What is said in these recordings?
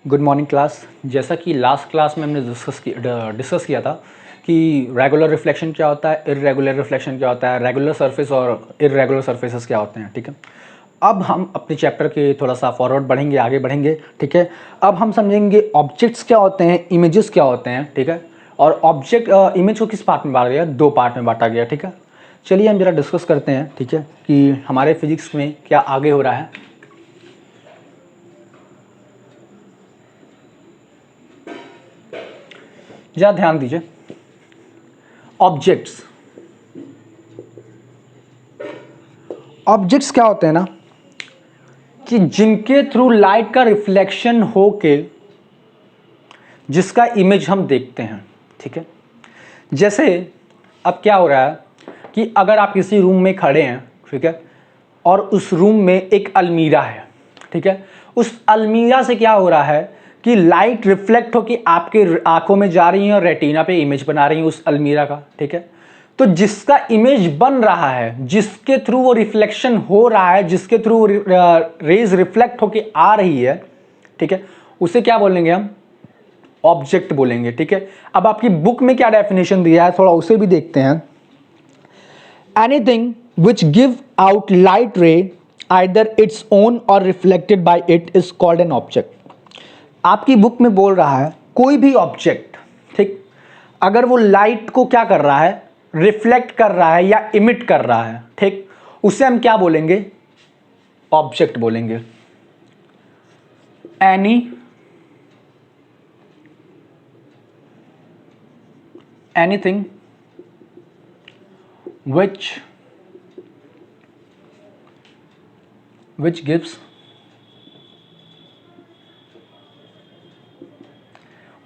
Good morning class. जैसा कि last class में हमने डिस्कस किया था कि रेगुलर रिफ्लेक्शन क्या होता है, इर्रेगुलर रिफ्लेक्शन क्या होता है, रेगुलर सरफेस और इर्रेगुलर सरफेसेस क्या होते हैं। ठीक है, अब हम अपने चैप्टर के थोड़ा सा फॉरवर्ड बढ़ेंगे, आगे बढ़ेंगे। ठीक है, अब हम समझेंगे ऑब्जेक्ट्स क्या होते हैं, इमेजेस क्या होते हैं। ठीक है, और ऑब्जेक्ट इमेज को किस पार्ट में बांटा गया, दो पार्ट में बांटा गया। ठीक है, चलिए हम जरा डिस्कस करते हैं। ठीक है, कि हमारे फिजिक्स में क्या आगे हो रहा है। जरा ध्यान दीजिए, ऑब्जेक्ट्स ऑब्जेक्ट्स क्या होते हैं ना, कि जिनके थ्रू लाइट का रिफ्लेक्शन होके जिसका इमेज हम देखते हैं। ठीक है, जैसे अब क्या हो रहा है कि अगर आप किसी रूम में खड़े हैं, ठीक है, और उस रूम में एक अलमीरा है। ठीक है, उस अलमीरा से क्या हो रहा है कि लाइट रिफ्लेक्ट होकर आपके आंखों में जा रही है और रेटिना पे इमेज बना रही है उस अलमीरा का। ठीक है, तो जिसका इमेज बन रहा है, जिसके थ्रू वो रिफ्लेक्शन हो रहा है, जिसके थ्रू रेज रिफ्लेक्ट होके आ रही है, ठीक है, उसे क्या बोलेंगे हम, ऑब्जेक्ट बोलेंगे। ठीक है, अब आपकी बुक में क्या डेफिनेशन दिया है थोड़ा उसे भी देखते हैं। Anything which give out light ray either its own और reflected by it is called an object. आपकी बुक में बोल रहा है कोई भी ऑब्जेक्ट, ठीक, अगर वो लाइट को क्या कर रहा है, रिफ्लेक्ट कर रहा है या इमिट कर रहा है, ठीक, उसे हम क्या बोलेंगे, ऑब्जेक्ट बोलेंगे। Any anything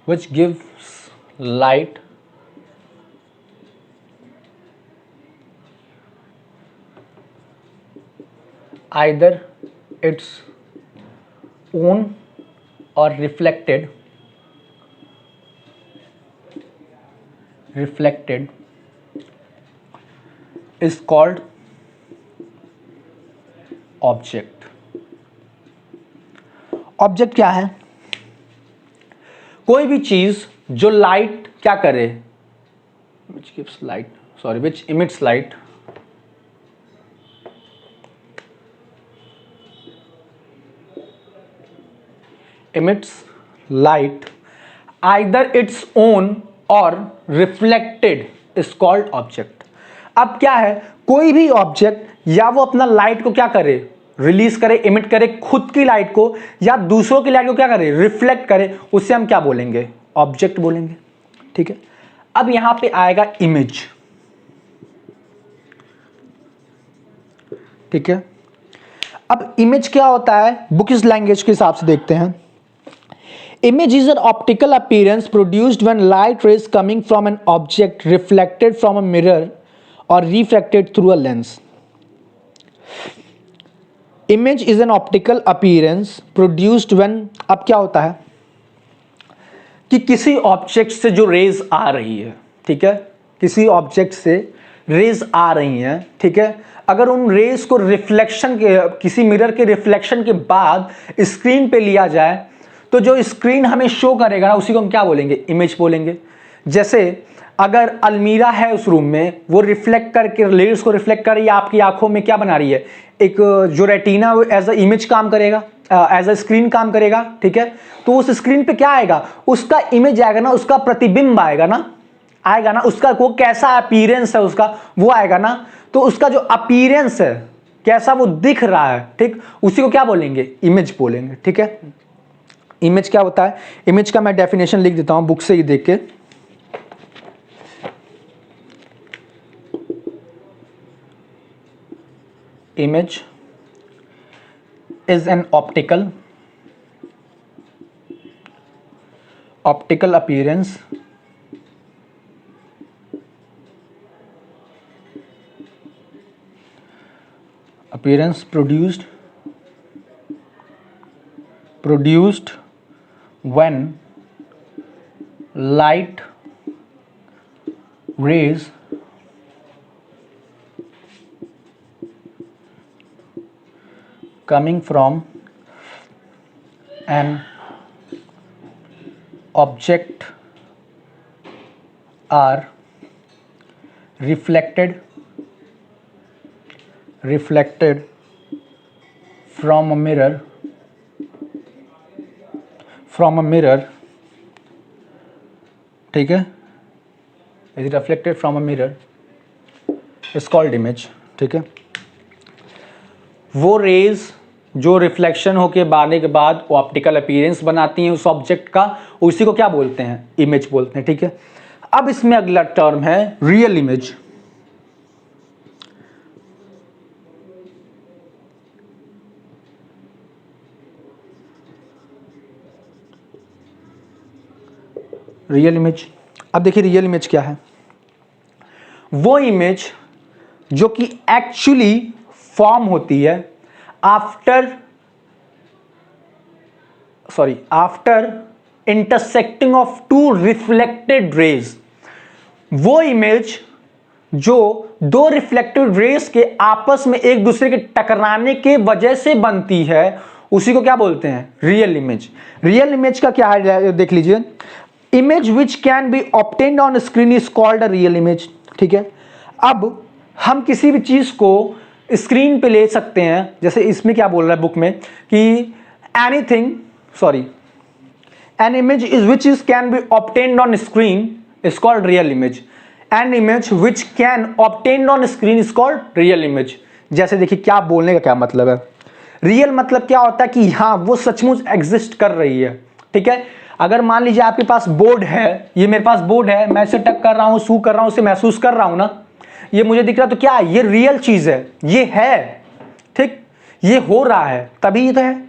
which gives light either its own or reflected is called object. Object क्या है, कोई भी चीज जो लाइट क्या करे, which gives light, sorry, which emits light either its own or reflected is called object. अब क्या है, कोई भी ऑब्जेक्ट या वो अपना लाइट को क्या करे, रिलीज करे, इमिट करे, खुद की लाइट को या दूसरों की लाइट को क्या करे, रिफ्लेक्ट करे, उसे हम क्या बोलेंगे, ऑब्जेक्ट बोलेंगे। ठीक है, अब यहां पे आएगा इमेज। ठीक है, अब इमेज क्या होता है, बुक इस लैंग्वेज के हिसाब से देखते हैं। Image is an optical appearance produced when light rays coming from an object reflected from a mirror or refracted through a lens. Image is an optical appearance produced when, अब क्या होता है कि किसी ऑब्जेक्ट से जो रेज आ रही है, ठीक है, किसी ऑब्जेक्ट से रेज आ रही हैं, ठीक है, अगर उन रेज को रिफ्लेक्शन के, किसी मिरर के रिफ्लेक्शन के बाद स्क्रीन पे लिया जाए तो जो स्क्रीन हमें शो करेगा ना, उसी को हम क्या बोलेंगे, इमेज बोलेंगे। जैसे अगर अलमीरा है उस रूम में, वो रिफ्लेक्ट करके रेज को रिफ्लेक्ट कर रही है, आपकी आंखों में क्या बना रही है, एक जो रेटिना एज अ इमेज काम करेगा, एज अ स्क्रीन काम करेगा। ठीक है, तो उस स्क्रीन पे क्या आएगा, उसका इमेज आएगा ना, उसका प्रतिबिंब आएगा ना, उसका वो कैसा अपीयरेंस है उसका, वो आएगा ना। तो उसका जो अपीयरेंस है, कैसा वो दिख रहा है, ठीक, उसी को क्या बोलेंगे, इमेज बोलेंगे। ठीक है, इमेज क्या होता है, इमेज का मैं डेफिनेशन लिख देता हूं बुक से ही देख के। Image is an optical appearance produced when light rays coming from an object are reflected from a mirror, ठीक है, is reflected from a mirror is called image, ठीक है। वो रेज जो रिफ्लेक्शन होके आने के बाद वो ऑप्टिकल अपीयरेंस बनाती हैं उस ऑब्जेक्ट का, उसी को क्या बोलते हैं, इमेज बोलते हैं, ठीक है। अब इसमें अगला टर्म है रियल इमेज। रियल इमेज, अब देखिए रियल इमेज क्या है। वो इमेज जो कि एक्चुअली फॉर्म होती है after intersecting of two reflected rays. वो इमेज जो दो रिफ्लेक्टेड रेज के आपस में एक दूसरे के टकराने के वजह से बनती है, उसी को क्या बोलते हैं, रियल इमेज। रियल इमेज का क्या है देख लीजिए, image which can be obtained on screen is called a real image, ठीक है। अब हम किसी भी चीज को स्क्रीन पे ले सकते हैं, जैसे इसमें क्या बोल रहा है बुक में कि an image is which is can be obtained on screen is called real image. An image which can obtained on screen is called real image. जैसे देखिए क्या बोलने का क्या मतलब है। रियल मतलब क्या होता है कि हाँ वो सचमुच एग्जिस्ट कर रही है, ठीक है। अगर मान लीजिए आपके पास बोर्ड है, ये मेरे पास बोर्ड है, मैं इसे टक कर रहा हूं, सू कर रहा हूं, इसे महसूस कर रहा हूं ना, ये मुझे दिख रहा, तो क्या ये रियल चीज है, ये है, ठीक, ये हो रहा है तभी ये तो है।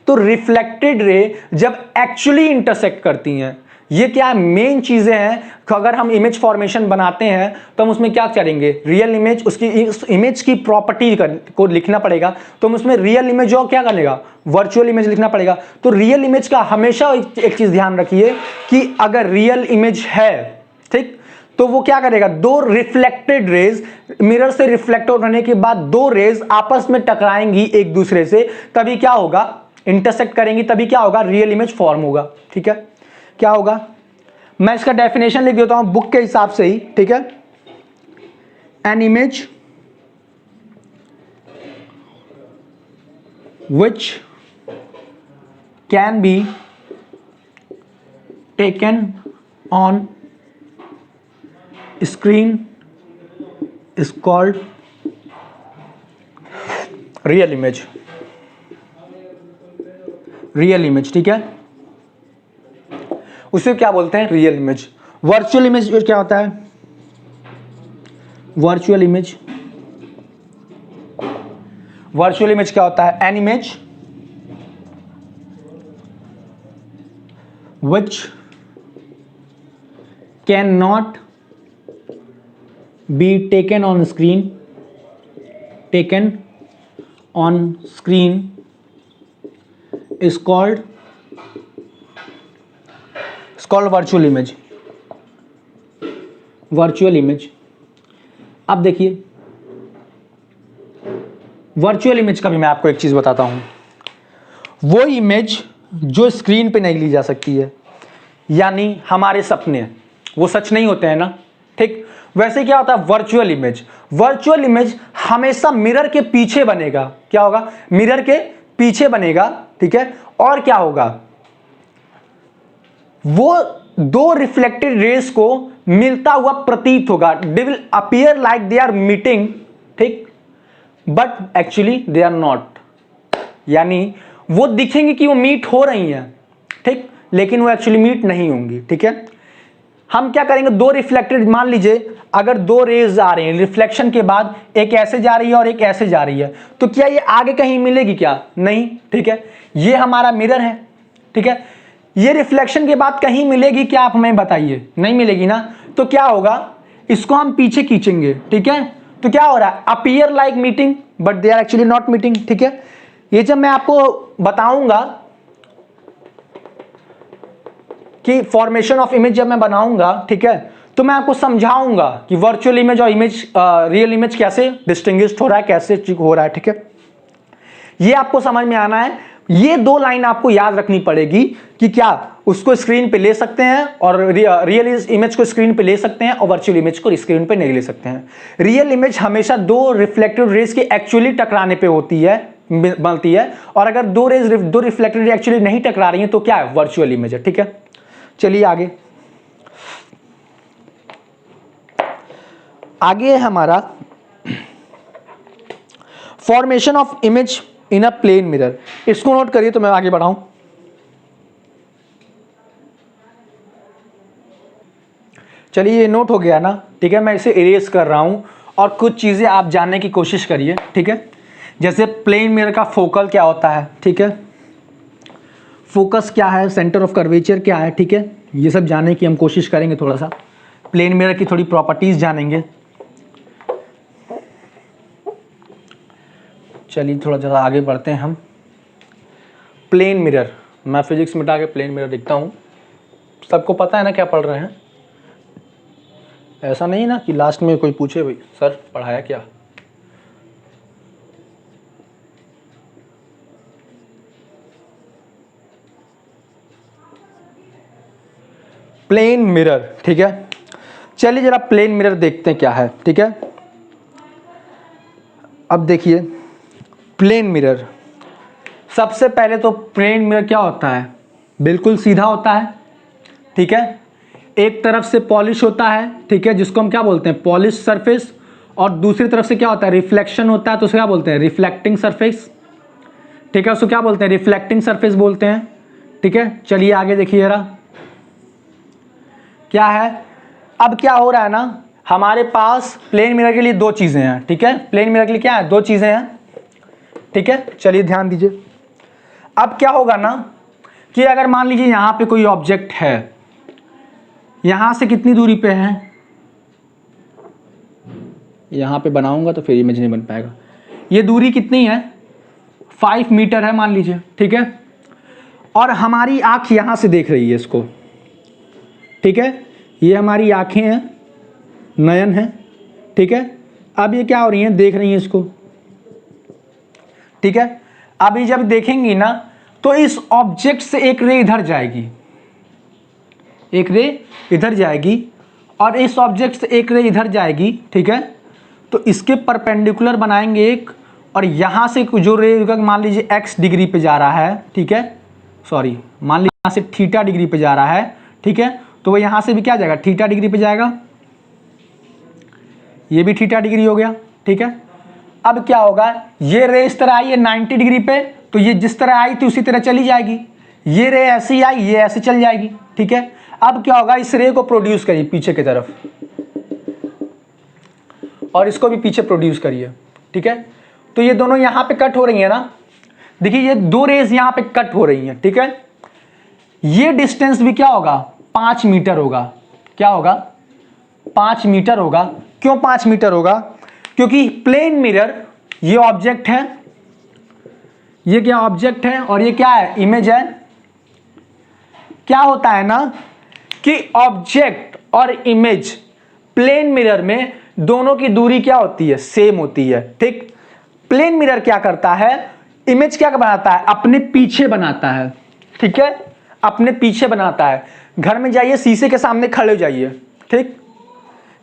तो रिफ्लेक्टेड रे जब एक्चुअली इंटरसेक्ट करती हैं, ये क्या मेन चीजें हैं। अगर हम इमेज फॉर्मेशन बनाते हैं तो हम उसमें क्या करेंगे, रियल इमेज, उसकी इमेज की प्रॉपर्टी को लिखना पड़ेगा, तो हम उसमें रियल इमेज और क्या करेगा, वर्चुअल इमेज लिखना पड़ेगा। तो रियल इमेज का हमेशा एक चीज ध्यान रखिए कि अगर रियल इमेज है, ठीक, तो वो क्या करेगा, दो रिफ्लेक्टेड रेज मिरर से रिफ्लेक्ट होने के बाद दो रेज आपस में टकराएंगी एक दूसरे से, तभी क्या होगा, इंटरसेक्ट करेंगी, तभी क्या होगा, रियल इमेज फॉर्म होगा, ठीक है। क्या होगा, मैं इसका डेफिनेशन लिख देता हूं बुक के हिसाब से ही, ठीक है। An image which can be taken on screen is called real image. Real image, ठीक है, उसे क्या बोलते हैं, रियल इमेज। वर्चुअल इमेज क्या होता है, वर्चुअल इमेज, वर्चुअल इमेज क्या होता है, an image which can not be taken on screen, taken on screen is called virtual image, virtual image। अब देखिए वर्चुअल इमेज का भी मैं आपको एक चीज बताता हूं, वो इमेज जो स्क्रीन पे नहीं ली जा सकती है, यानी हमारे सपने वो सच नहीं होते हैं ना, ठीक, वैसे क्या होता है वर्चुअल इमेज। वर्चुअल इमेज हमेशा मिरर के पीछे बनेगा, क्या होगा, मिरर के पीछे बनेगा, ठीक है। और क्या होगा, वो दो रिफ्लेक्टेड रेस को मिलता हुआ प्रतीत होगा, they will appear like they are meeting, ठीक, but actually they are not, यानी वो दिखेंगे कि वो मीट हो रही हैं, ठीक, लेकिन वो एक्चुअली मीट नहीं होंगी, ठीक है। हम क्या करेंगे, दो रिफ्लेक्टेड, मान लीजिए अगर दो रेज आ रही हैं रिफ्लेक्शन के बाद, एक ऐसे जा रही है और एक ऐसे जा रही है, तो क्या ये आगे कहीं मिलेगी, क्या नहीं, ठीक है। ये हमारा मिरर है, ठीक है, ये रिफ्लेक्शन के बाद कहीं मिलेगी क्या, आप हमें बताइए, नहीं मिलेगी ना। तो क्या होगा, इसको हम पीछे खींचेंगे, ठीक है, तो क्या हो रहा है, appear like meeting but they are actually not meeting, ठीक है। ये जब मैं आपको बताऊंगा कि फॉर्मेशन ऑफ इमेज जब मैं बनाऊंगा, ठीक है, तो मैं आपको समझाऊंगा कि वर्चुअल इमेज और इमेज रियल इमेज कैसे डिस्टिंग्विश हो रहा है, कैसे हो रहा है, ठीक है। ये आपको समझ में आना है, ये दो लाइन आपको याद रखनी पड़ेगी कि क्या उसको स्क्रीन पे ले सकते हैं और रियल इमेज को स्क्रीन पे ले सकते हैं और वर्चुअल इमेज को स्क्रीन पे नहीं ले सकते हैं। रियल इमेज हमेशा दो रिफ्लेक्टेड रेज के एक्चुअली टकराने पे होती है, बनती है, और अगर दो रिफ्लेक्टेड रे एक्चुअली नहीं टकरा रही है तो क्या है, वर्चुअल इमेज है। ठीक है, चलिए आगे आगे है हमारा formation of image in a plane mirror. इसको नोट करिए तो मैं आगे बढ़ाऊं। चलिए ये नोट हो गया ना, ठीक है, मैं इसे इरेज कर रहा हूं और कुछ चीजें आप जानने की कोशिश करिए। ठीक है, जैसे प्लेन मिरर का फोकल क्या होता है, ठीक है, फोकस क्या है, सेंटर ऑफ कर्वेचर क्या है, ठीक है, ये सब जानने की हम कोशिश करेंगे। थोड़ा सा प्लेन मिरर की थोड़ी प्रॉपर्टीज जानेंगे। चलिए थोड़ा ज़्यादा आगे बढ़ते हैं हम। प्लेन मिरर, मैं फिजिक्स मिटा के प्लेन मिरर दिखता हूँ। सबको पता है ना क्या पढ़ रहे हैं? ऐसा नहीं ना कि लास्ट में कोई पूछे भाई सर पढ़ाया क्या। प्लेन मिरर, ठीक है, चलिए जरा प्लेन मिरर देखते हैं क्या है। ठीक है, अब देखिए प्लेन मिरर, सबसे पहले तो प्लेन मिरर क्या होता है, बिल्कुल सीधा होता है। ठीक है, एक तरफ से पॉलिश होता है, ठीक है, जिसको हम क्या बोलते हैं, पॉलिश सरफेस, और दूसरी तरफ से क्या होता है, रिफ्लेक्शन होता है, तो उसे क्या बोलते हैं, रिफ्लेक्टिंग सरफेस। ठीक है, उसको क्या बोलते हैं, रिफ्लेक्टिंग सरफेस बोलते हैं। ठीक है, चलिए आगे देखिए जरा क्या है। अब क्या हो रहा है ना, हमारे पास प्लेन मिरर के लिए दो चीजें हैं। ठीक है, प्लेन मिरर के लिए क्या है, दो चीजें हैं। ठीक है, चलिए ध्यान दीजिए। अब क्या होगा ना कि अगर मान लीजिए यहां पे कोई ऑब्जेक्ट है, यहां से कितनी दूरी पे है, यहां पे बनाऊंगा तो फिर इमेज नहीं बन पाएगा। ये दूरी कितनी है, 5 मीटर है मान लीजिए। ठीक है, और हमारी आंख यहां से देख रही है इसको। ठीक है, ये हमारी आंखें हैं, नयन है। ठीक है, अब ये क्या हो रही हैं, देख रही हैं इसको। ठीक है, अभी जब देखेंगी ना तो इस ऑब्जेक्ट से एक रे इधर जाएगी, एक रे इधर जाएगी, और इस ऑब्जेक्ट से एक रे इधर जाएगी। ठीक है, तो इसके परपेंडिकुलर बनाएंगे एक, और यहां से जो रे मान लीजिए x डिग्री पे जा रहा है, ठीक है, सॉरी मान लीजिए यहां से थीटा डिग्री पे जा रहा है। ठीक है, तो वो यहां से भी क्या जाएगा, थीटा डिग्री पे जाएगा, ये भी थीटा डिग्री हो गया। ठीक है, अब क्या होगा, ये रे इस तरह आई है 90 डिग्री पे, तो ये जिस तरह आई थी उसी तरह चली जाएगी। ये रे ऐसी आई, ये ऐसे चल जाएगी। ठीक है, अब क्या होगा, इस रे को प्रोड्यूस करिए पीछे की तरफ, और इसको भी पीछे प्रोड्यूस करिए। ठीक है, तो ये दोनों यहां पे कट हो रही है ना, देखिए ये दो रेज यहां पे कट हो रही हैं। ठीक है, ये डिस्टेंस भी क्या होगा, 5 मीटर होगा। क्या होगा, 5 मीटर होगा। क्यों 5 मीटर होगा, क्योंकि प्लेन मिरर, ये ऑब्जेक्ट है, ये क्या ऑब्जेक्ट है, और ये क्या है, इमेज है। क्या होता है ना कि ऑब्जेक्ट और इमेज प्लेन मिरर में दोनों की दूरी क्या होती है, सेम होती है। ठीक, प्लेन मिरर क्या करता है, इमेज क्या बनाता है, अपने पीछे बनाता है। ठीक है, अपने पीछे बनाता है। घर में जाइए, शीशे के सामने खड़े हो जाइए। ठीक,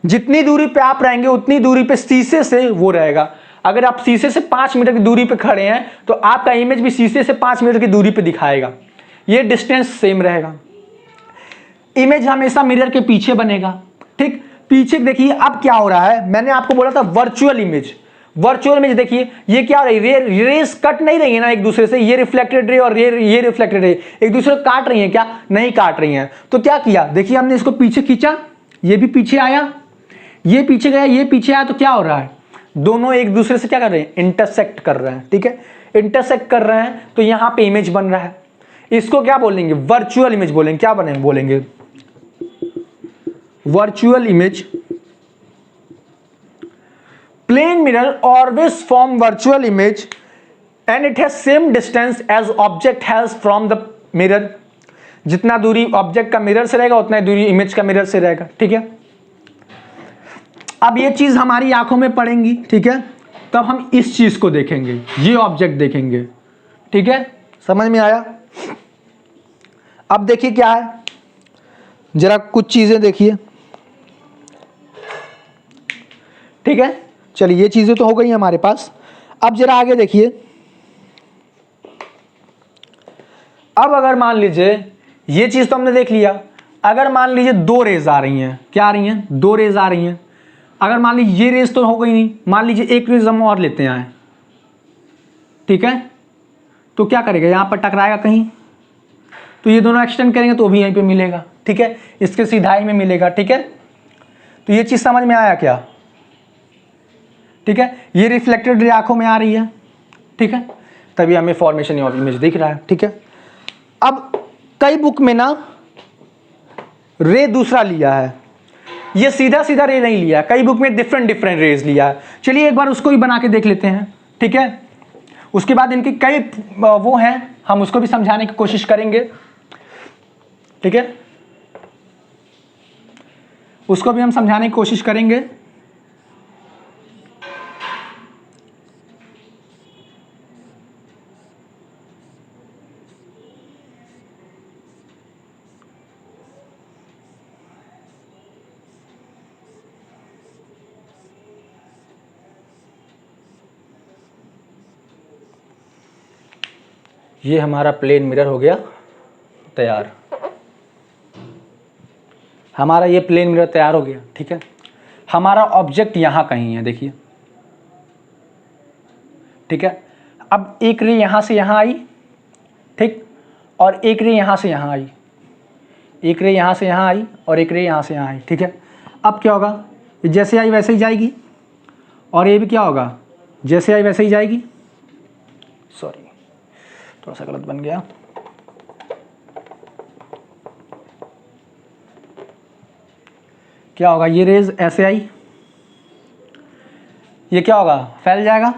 जितनी दूरी पे आप रहेंगे उतनी दूरी पे शीशे से वो रहेगा। अगर आप शीशे से 5 मीटर की दूरी पे खड़े हैं तो आपका इमेज भी शीशे से 5 मीटर की दूरी पे दिखाएगा। ये डिस्टेंस सेम रहेगा। इमेज हमेशा मिरर के पीछे बनेगा। ठीक, पीछे देखिए अब क्या हो रहा है, मैंने आपको बोला था वर्चुअल इमेज। वर्चुअल इमेज देखिए ये क्या हो रही है, रेस कट नहीं रही है ना एक दूसरे से, ये रिफ्लेक्टेड रे और ये रिफ्लेक्टेड रे एक दूसरे को काट रही है क्या, नहीं काट रही हैं। तो क्या किया, देखिए हमने इसको पीछे खींचा, ये भी पीछे आया, ये पीछे गया, ये पीछे आया, तो क्या हो रहा है, दोनों एक दूसरे से क्या कर रहे हैं, इंटरसेक्ट कर रहे हैं। ठीक है, इंटरसेक्ट कर रहे हैं तो यहां पे इमेज बन रहा है। इसको क्या बोलेंगे, वर्चुअल इमेज बोलेंगे। क्या बनेंगे, बोलेंगे virtual image. Plane mirror always form virtual image and it has same distance as object has from the mirror. जितना दूरी ऑब्जेक्ट का मिरर से रहेगा उतना दूरी इमेज का मिरर से रहेगा। ठीक है, अब ये चीज हमारी आंखों में पड़ेंगी। ठीक है, तब हम इस चीज को देखेंगे, ये ऑब्जेक्ट देखेंगे। ठीक है, समझ में आया? अब देखिए क्या है, जरा कुछ चीजें देखिए, ठीक है। चलिए ये चीजें तो हो गई हमारे पास। अब जरा आगे देखिए, अब अगर मान लीजिए ये चीज तो हमने देख लिया, अगर मान लीजिए दो रेज आ रही हैं, क्या आ रही हैं? दो रेज आ रही हैं। अगर मान लीजिए ये रेज तो हो गई नहीं, मान लीजिए एक रेज हम और लेते हैं, ठीक है, तो क्या करेगा, यहां पर टकराएगा कहीं, तो ये दोनों एक्सटेंड करेंगे तो भी यहीं पे मिलेगा, ठीक है, इसके सीधाई में मिलेगा, ठीक है। तो ये चीज समझ में आया क्या? ठीक है, ये रिफ्लेक्टेड रे आंखों में आ रही है, ठीक है, तभी हमें फॉर्मेशन ऑफ इमेज दिख रहा है, ठीक है। अब कई बुक में ना रे दूसरा लिया है, ये सीधा सीधा रे नहीं लिया, कई बुक में डिफरेंट डिफरेंट रेज लिया है। चलिए एक बार उसको भी बना के देख लेते हैं, ठीक है। उसके बाद इनकी कई वो हैं, हम उसको भी समझाने की कोशिश करेंगे, ठीक है, उसको भी हम समझाने की कोशिश करेंगे। ये हमारा प्लेन मिरर हो गया तैयार, हमारा ये प्लेन मिरर तैयार हो गया, ठीक है। हमारा ऑब्जेक्ट यहां कहीं है, देखिए, ठीक है। अब एक रे यहां से यहां आई, ठीक, और एक रे यहां से यहां आई, एक रे यहां से यहां आई और एक रे यहां से यहां आई, ठीक है। अब क्या होगा, जैसे आई वैसे ही जाएगी, और ये भी क्या होगा, जैसे आई वैसे ही जाएगी। सॉरी, थोड़ा सा गलत बन गया। क्या होगा, ये रेज ऐसे आई, ये क्या होगा, फैल जाएगा।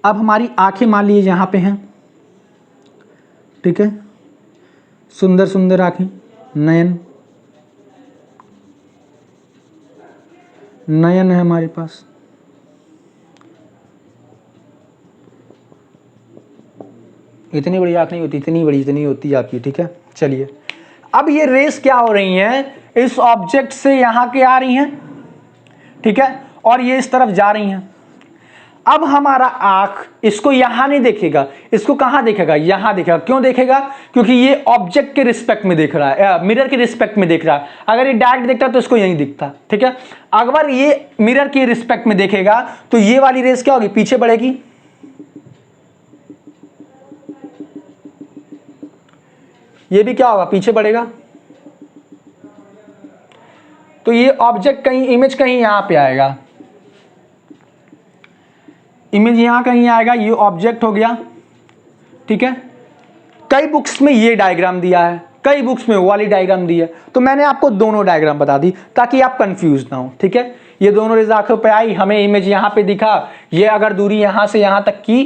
अब हमारी आंखें मान लीजिए यहाँ पे हैं, ठीक है, सुंदर सुंदर आंखें, नयन नयन है हमारे पास, इतनी बड़ी आंख नहीं होती, इतनी बड़ी इतनी होती है आपकी, ठीक है। चलिए अब ये रेस क्या हो रही हैं, इस ऑब्जेक्ट से यहां के आ रही हैं, ठीक है, और ये इस तरफ जा रही हैं। अब हमारा आंख इसको यहां नहीं देखेगा, इसको कहां देखेगा, यहां देखेगा। क्यों देखेगा, क्योंकि ये ऑब्जेक्ट के रिस्पेक्ट में देख रहा है, मिरर के रिस्पेक्ट में देख रहा है। अगर ये डायरेक्ट देखता तो इसको यहीं दिखता, ठीक है। अगर ये मिरर के रिस्पेक्ट में देखेगा तो ये वाली रेस क्या होगी, पीछे बढ़ेगी, ये भी क्या होगा, पीछे बढ़ेगा। तो ये ऑब्जेक्ट कहीं, इमेज कहीं यहां पे आएगा, इमेज यहां कहीं आएगा, ये ऑब्जेक्ट हो गया, ठीक है। कई बुक्स में ये डायग्राम दिया है, कई बुक्स में वो वाली डायग्राम दी है, तो मैंने आपको दोनों डायग्राम बता दी ताकि आप कंफ्यूज ना हो, ठीक है। ये दोनों रेज़ आंखों पे आई, हमें इमेज यहां पे दिखा, ये अगर दूरी यहां से यहां तक की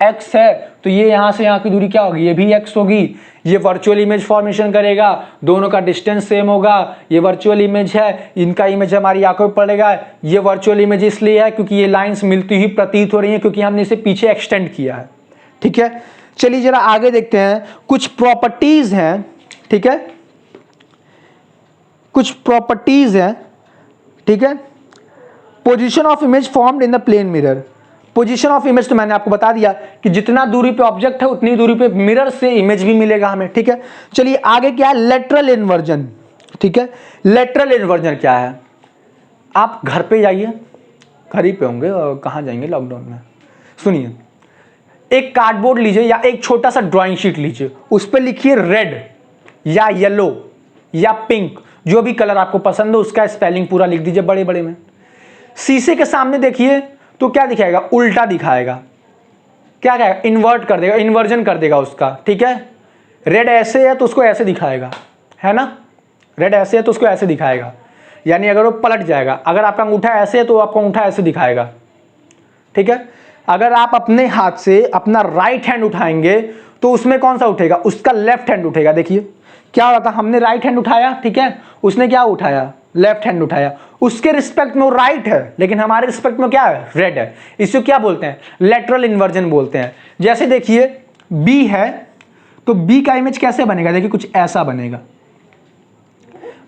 x है तो ये यहां से यहां की दूरी क्या होगी, ये भी x होगी। ये वर्चुअल इमेज फॉर्मेशन करेगा, दोनों का डिस्टेंस सेम होगा, ये वर्चुअल इमेज है, इनका इमेज हमारी आंखों पे पड़ेगा। ये वर्चुअल इमेज इसलिए है क्योंकि ये लाइंस मिलती ही प्रतीत हो रही हैं, क्योंकि हमने इसे पीछे एक्सटेंड किया है, ठीक है। चलिए जरा आगे देखते हैं, कुछ प्रॉपर्टीज हैं, ठीक है, कुछ प्रॉपर्टीज हैं, ठीक है। Position of image formed in the plane mirror. Position of image तो मैंने आपको बता दिया कि जितना दूरी पे ऑब्जेक्ट है उतनी दूरी पे मिरर से इमेज भी मिलेगा हमें, ठीक है। चलिए आगे क्या है, लेटरल इन्वर्जन, ठीक है। लेटरल इन्वर्जन क्या है, आप घर पे जाइए, घर ही पे होंगे और कहाँ जाएंगे लॉकडाउन में। सुनिए, एक कार्डबोर्ड लीजिए या एक छोटा सा ड्राइंग शीट लीजिए, उस पर लिखिए रेड या येलो या पिंक, जो भी कलर आपको पसंद हो उसका स्पेलिंग पूरा लिख दीजिए बड़े बड़े में। शीशे के सामने देखिए तो क्या दिखाएगा, उल्टा दिखाएगा, क्या कहेगा, इन्वर्ट कर देगा, इन्वर्जन कर देगा उसका, ठीक है। रेड ऐसे है तो उसको ऐसे दिखाएगा, है ना, रेड ऐसे है तो उसको ऐसे दिखाएगा, यानी अगर वो पलट जाएगा, अगर आपका अंगूठा ऐसे है तो आपका अंगूठा ऐसे दिखाएगा, ठीक है। अगर आप अपने हाथ से अपना राइट हैंड उठाएंगे तो उसमें कौन सा उठेगा, उसका लेफ्ट हैंड उठेगा। देखिए क्या होता, हमने राइट हैंड उठाया, ठीक है, उसने क्या उठाया, लेफ्ट हैंड उठाया, उसके रिस्पेक्ट में वो राइट है लेकिन हमारे रिस्पेक्ट में क्या है, रेड है। इसको क्या बोलते हैं, लेटरल इन्वर्जन बोलते हैं। जैसे देखिए बी है, तो बी का इमेज कैसे बनेगा, देखिए कुछ ऐसा बनेगा,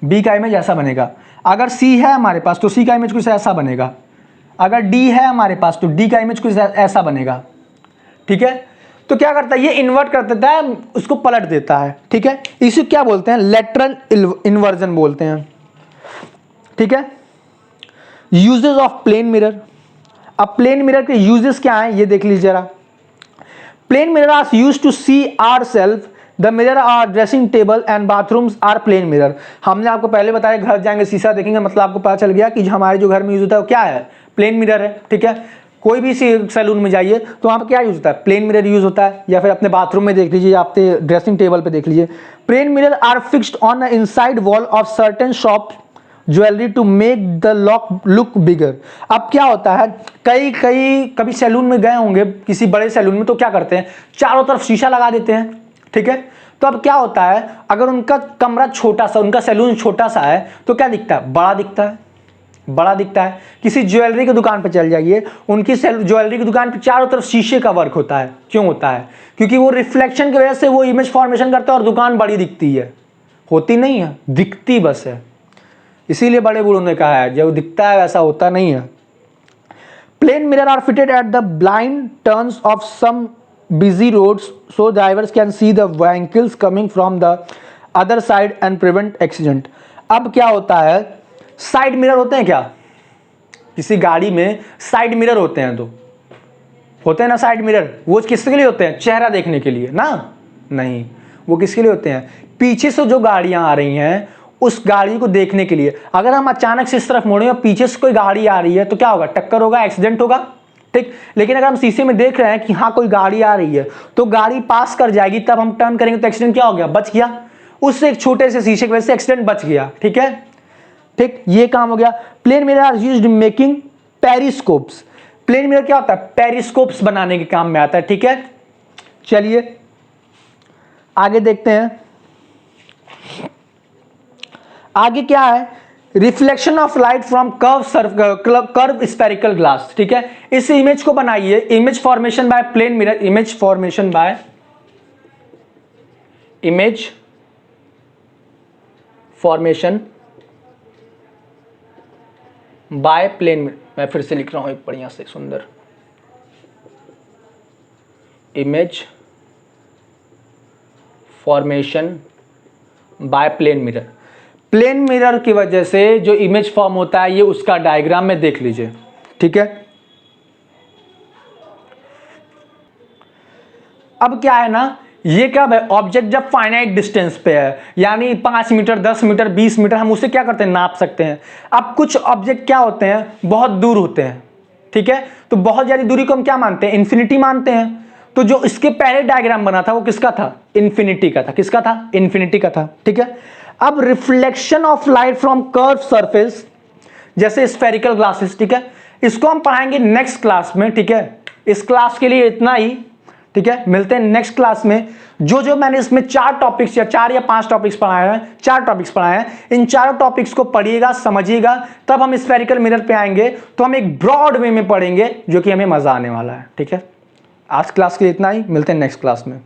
बी का इमेज ऐसा बनेगा। अगर सी है हमारे पास तो सी का इमेज कुछ ऐसा बनेगा, अगर डी है हमारे पास तो डी का इमेज कुछ ऐसा बनेगा, ठीक है। तो क्या करता है, ये इन्वर्ट कर देता है, उसको पलट देता है, ठीक है। इसे क्या बोलते हैं, लेटरल इन्वर्जन बोलते हैं, ठीक है। यूजेस ऑफ प्लेन मिरर, अब प्लेन मिरर के यूजेस क्या हैं ये देख लीजिए जरा। Plane mirror are used to see ourself, the mirror are dressing table and bathrooms are plane mirror. हमने आपको पहले बताया घर जाएंगे शीशा देखेंगे, मतलब आपको पता चल गया कि हमारे जो घर में यूज होता है वो क्या है, प्लेन मिरर है, ठीक है। कोई भी सैलून में जाइए तो वहाँ पर क्या यूज होता है, प्लेन मिरर यूज होता है, या फिर अपने बाथरूम में देख लीजिए, अपने ड्रेसिंग टेबल पे देख लीजिए। Plane mirror are fixed on the inside wall of certain shop jewellery to make the look bigger. अब क्या होता है, कभी सैलून में गए होंगे किसी बड़े सैलून में, तो क्या करते हैं, चारों तरफ शीशा लगा देते हैं, ठीक है। तो अब क्या होता है, अगर उनका कमरा छोटा सा, उनका सैलून छोटा सा है तो क्या दिखता है, बड़ा दिखता है, बड़ा दिखता है। किसी ज्वेलरी की दुकान पर चल जाइए, उनकी ज्वेलरी की दुकान पर चारों तरफ शीशे का वर्क होता है। क्यों होता है, क्योंकि वो रिफ्लेक्शन की वजह से वो इमेज फॉर्मेशन करता है और दुकान बड़ी दिखती है, होती नहीं है, दिखती बस है। इसीलिए बड़े बूढ़ों ने कहा है जो दिखता है वैसा होता नहीं है। Plane mirror are fitted at the blind turns of some busy roads so drivers can see the vehicles coming from the other side and prevent accident. अब क्या होता है, साइड मिरर होते हैं क्या, किसी गाड़ी में साइड मिरर होते हैं, तो होते हैं ना साइड मिरर, वो किसके लिए होते हैं, चेहरा देखने के लिए ना, नहीं, वो किसके लिए होते हैं, पीछे से जो गाड़ियां आ रही हैं उस गाड़ी को देखने के लिए। अगर हम अचानक से इस तरफ मुड़े और पीछे से कोई गाड़ी आ रही है तो क्या होगा, टक्कर होगा, एक्सीडेंट होगा, ठीक। लेकिन अगर हम शीशे में देख रहे हैं कि हाँ कोई गाड़ी आ रही है तो गाड़ी पास कर जाएगी, तब हम टर्न करेंगे तो एक्सीडेंट क्या हो गया, बच गया, उससे एक छोटे से शीशे की वजह से एक्सीडेंट बच गया, ठीक है, ठीक, ये काम हो गया। Plane mirror are used in making periscopes. Plane mirror क्या होता है, पेरिस्कोप्स बनाने के काम में आता है, ठीक है। चलिए आगे देखते हैं, आगे क्या है, reflection of light from curve spherical glass, ठीक है। इस इमेज को बनाइए, image formation by plane mirror, image formation by plane mirror. मैं फिर से लिख रहा हूं एक बढ़िया से सुंदर, image formation by plane mirror. Plane mirror की वजह से जो इमेज फॉर्म होता है ये उसका डायग्राम में देख लीजिए, ठीक है। अब क्या है ना, ये कब है, ऑब्जेक्ट जब फाइनाइट डिस्टेंस पे है, यानी 5 मीटर 10 मीटर 20 मीटर, हम उसे क्या करते हैं, नाप सकते हैं। अब कुछ ऑब्जेक्ट क्या होते हैं, बहुत दूर होते हैं, ठीक है। तो बहुत ज्यादा दूरी को हम क्या मानते हैं, इन्फिनिटी मानते हैं। तो जो इसके पहले डायग्राम बना था वो किसका था, इन्फिनिटी का था, किसका था, इन्फिनिटी का था, ठीक है। अब reflection of light from curve surface, जैसे स्फेरिकल ग्लासेस, ठीक है, इसको हम पढ़ाएंगे नेक्स्ट क्लास में, ठीक है। इस क्लास के लिए इतना ही, ठीक है, मिलते हैं नेक्स्ट क्लास में। जो मैंने इसमें 4 टॉपिक्स या 4 या 5 टॉपिक्स पढ़ाए हैं, 4 टॉपिक्स पढ़ाए हैं, इन चारों टॉपिक्स को पढ़िएगा, समझिएगा, तब हम स्फेरिकल मिरर पे आएंगे तो हम एक ब्रॉड वे में पढ़ेंगे जो कि हमें मजा आने वाला है, ठीक है। आज क्लास के लिए इतना ही, मिलते हैं नेक्स्ट क्लास में।